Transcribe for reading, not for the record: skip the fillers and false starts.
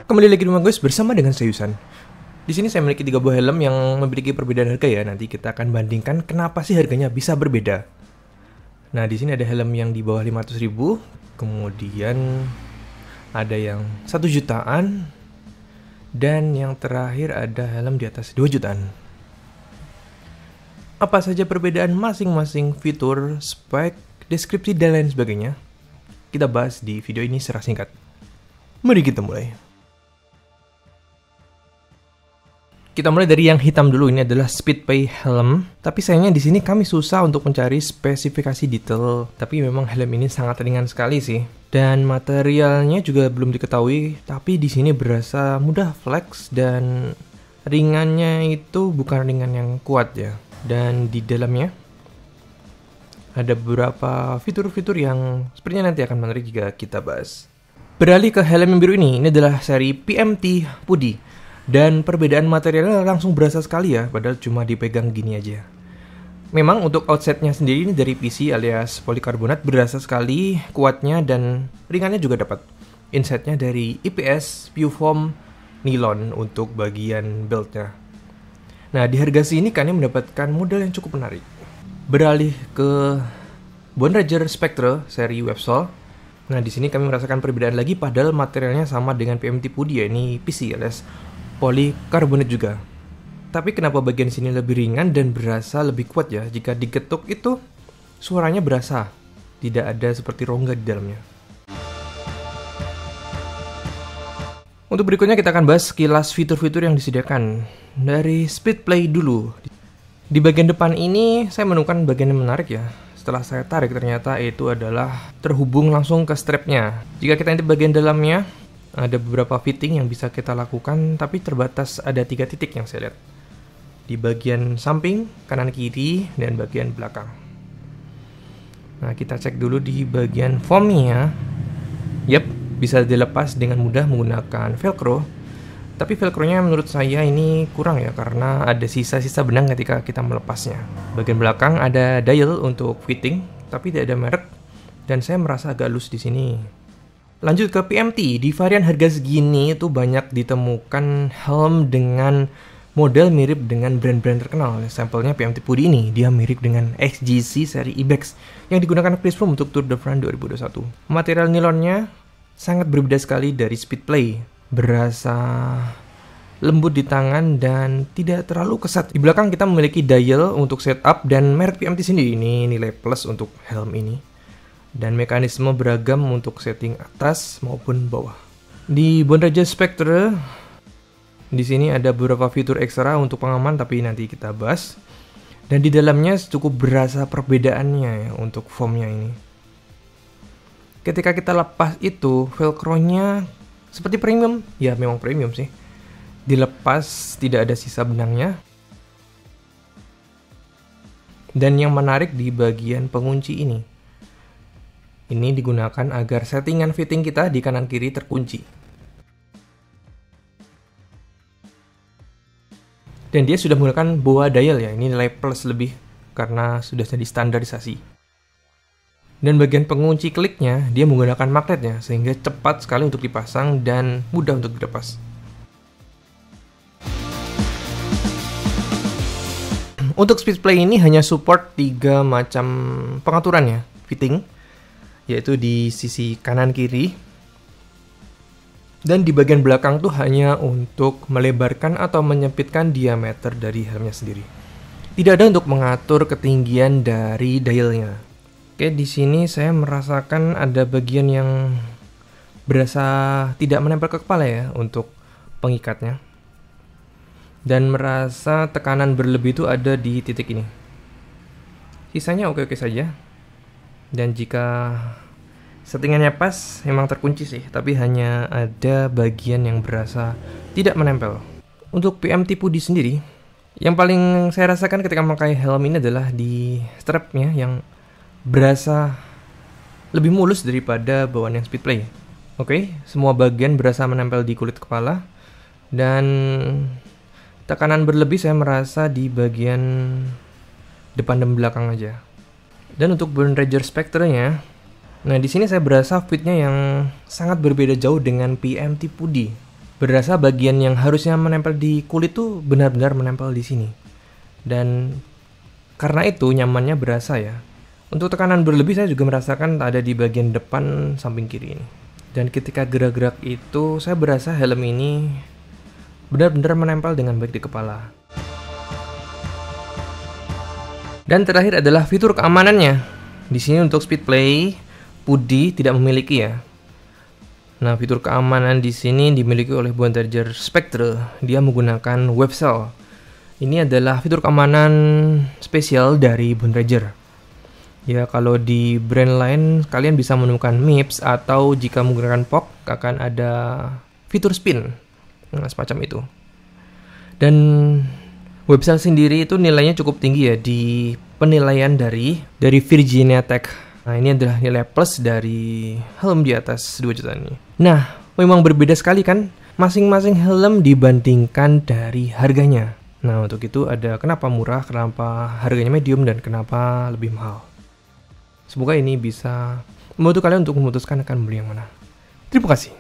Kembali lagi di rumah guys bersama dengan Sayusan. Di sini saya memiliki 3 buah helm yang memiliki perbedaan harga ya. Nanti kita akan bandingkan kenapa sih harganya bisa berbeda. Nah, di sini ada helm yang di bawah 500.000, kemudian ada yang 1 jutaan, dan yang terakhir ada helm di atas 2 jutaan. Apa saja perbedaan masing-masing fitur, spek, deskripsi, dan lain sebagainya? Kita bahas di video ini secara singkat. Mari kita mulai. Kita mulai dari yang hitam dulu. Ini adalah Speedplay helm. Tapi sayangnya di sini kami susah untuk mencari spesifikasi detail. Tapi memang helm ini sangat ringan sekali sih. Dan materialnya juga belum diketahui. Tapi di sini berasa mudah flex dan ringannya itu bukan ringan yang kuat ya. Dan di dalamnya ada beberapa fitur-fitur yang sepertinya nanti akan menarik jika kita bahas. Beralih ke helm yang biru ini adalah seri PMT Putty. Dan perbedaan materialnya langsung berasa sekali ya, padahal cuma dipegang gini aja. Memang untuk outsetnya sendiri ini dari PC alias polikarbonat berasa sekali kuatnya dan ringannya juga dapat. Insetnya dari IPS Pufoam nilon untuk bagian beltnya. Nah, di harga sini kalian mendapatkan model yang cukup menarik. Beralih ke Bonrager Spectre seri Websol. Nah, di sini kami merasakan perbedaan lagi padahal materialnya sama dengan PMT Putty ya, ini PC alias polikarbonat juga. Tapi kenapa bagian sini lebih ringan dan berasa lebih kuat ya? Jika diketuk itu suaranya berasa tidak ada seperti rongga di dalamnya. Untuk berikutnya kita akan bahas sekilas fitur-fitur yang disediakan. Dari Speedplay dulu. Di bagian depan ini saya menemukan bagian yang menarik ya. Setelah saya tarik ternyata itu adalah terhubung langsung ke strapnya. Jika kita intip bagian dalamnya, ada beberapa fitting yang bisa kita lakukan, tapi terbatas ada 3 titik yang saya lihat. Di bagian samping, kanan kiri, dan bagian belakang. Nah, kita cek dulu di bagian foamnya. Yap, bisa dilepas dengan mudah menggunakan velcro. Tapi velcronya menurut saya ini kurang ya, karena ada sisa-sisa benang ketika kita melepasnya. Bagian belakang ada dial untuk fitting, tapi tidak ada merek. Dan saya merasa agak loose di sini. Lanjut ke PMT, di varian harga segini itu banyak ditemukan helm dengan model mirip dengan brand-brand terkenal. Sampelnya PMT Putty ini, dia mirip dengan XGC seri Ibex yang digunakan Chris Froome untuk Tour de France 2021. Material nilonnya sangat berbeda sekali dari Speedplay, berasa lembut di tangan dan tidak terlalu kesat. Di belakang kita memiliki dial untuk setup dan merek PMT sendiri, ini nilai plus untuk helm ini. Dan mekanisme beragam untuk setting atas maupun bawah. Di Bonrager Spectre, di sini ada beberapa fitur ekstra untuk pengaman, tapi nanti kita bahas. Dan di dalamnya cukup berasa perbedaannya ya untuk foamnya ini. Ketika kita lepas itu, velcro-nya seperti premium, ya memang premium sih. Dilepas tidak ada sisa benangnya. Dan yang menarik di bagian pengunci ini. Ini digunakan agar settingan fitting kita di kanan kiri terkunci. Dan dia sudah menggunakan boa dial ya, ini nilai plus lebih karena sudah jadi standarisasi. Dan bagian pengunci kliknya dia menggunakan magnetnya sehingga cepat sekali untuk dipasang dan mudah untuk dilepas. Untuk Speedplay ini hanya support 3 macam pengaturan ya, fitting. Yaitu di sisi kanan kiri. Dan di bagian belakang tuh hanya untuk melebarkan atau menyempitkan diameter dari helmnya sendiri. Tidak ada untuk mengatur ketinggian dari dialnya. Oke, di sini saya merasakan ada bagian yang berasa tidak menempel ke kepala ya untuk pengikatnya. Dan merasa tekanan berlebih itu ada di titik ini. Sisanya oke-oke saja. Dan jika settingannya pas, memang terkunci sih, tapi hanya ada bagian yang berasa tidak menempel. Untuk PMT Putty sendiri, yang paling saya rasakan ketika memakai helm ini adalah di strapnya yang berasa lebih mulus daripada bawaan yang Speedplay. Oke, semua bagian berasa menempel di kulit kepala, dan tekanan berlebih saya merasa di bagian depan dan belakang aja. Dan untuk Bonrager Spectre-nya, nah di sini saya berasa fitnya yang sangat berbeda jauh dengan PMT Putty. Berasa bagian yang harusnya menempel di kulit tuh benar-benar menempel di sini. Dan karena itu nyamannya berasa ya. Untuk tekanan berlebih saya juga merasakan ada di bagian depan samping kiri ini. Dan ketika gerak-gerak itu saya berasa helm ini benar-benar menempel dengan baik di kepala. Dan terakhir adalah fitur keamanannya. Di sini untuk SpeedPlay, PUDI tidak memiliki ya. Nah, fitur keamanan di sini dimiliki oleh Bontrager Spectre. Dia menggunakan WebCell. Ini adalah fitur keamanan spesial dari Bontrager. Ya, kalau di brand lain kalian bisa menemukan MIPS atau jika menggunakan POC akan ada fitur spin. Nah, semacam itu. Dan WebCell sendiri itu nilainya cukup tinggi ya di penilaian dari Virginia Tech. Nah, ini adalah nilai plus dari helm di atas 2 juta ini. Nah, memang berbeda sekali kan masing-masing helm dibandingkan dari harganya. Nah, untuk itu ada kenapa murah, kenapa harganya medium, dan kenapa lebih mahal. Semoga ini bisa membantu kalian untuk memutuskan akan beli yang mana. Terima kasih.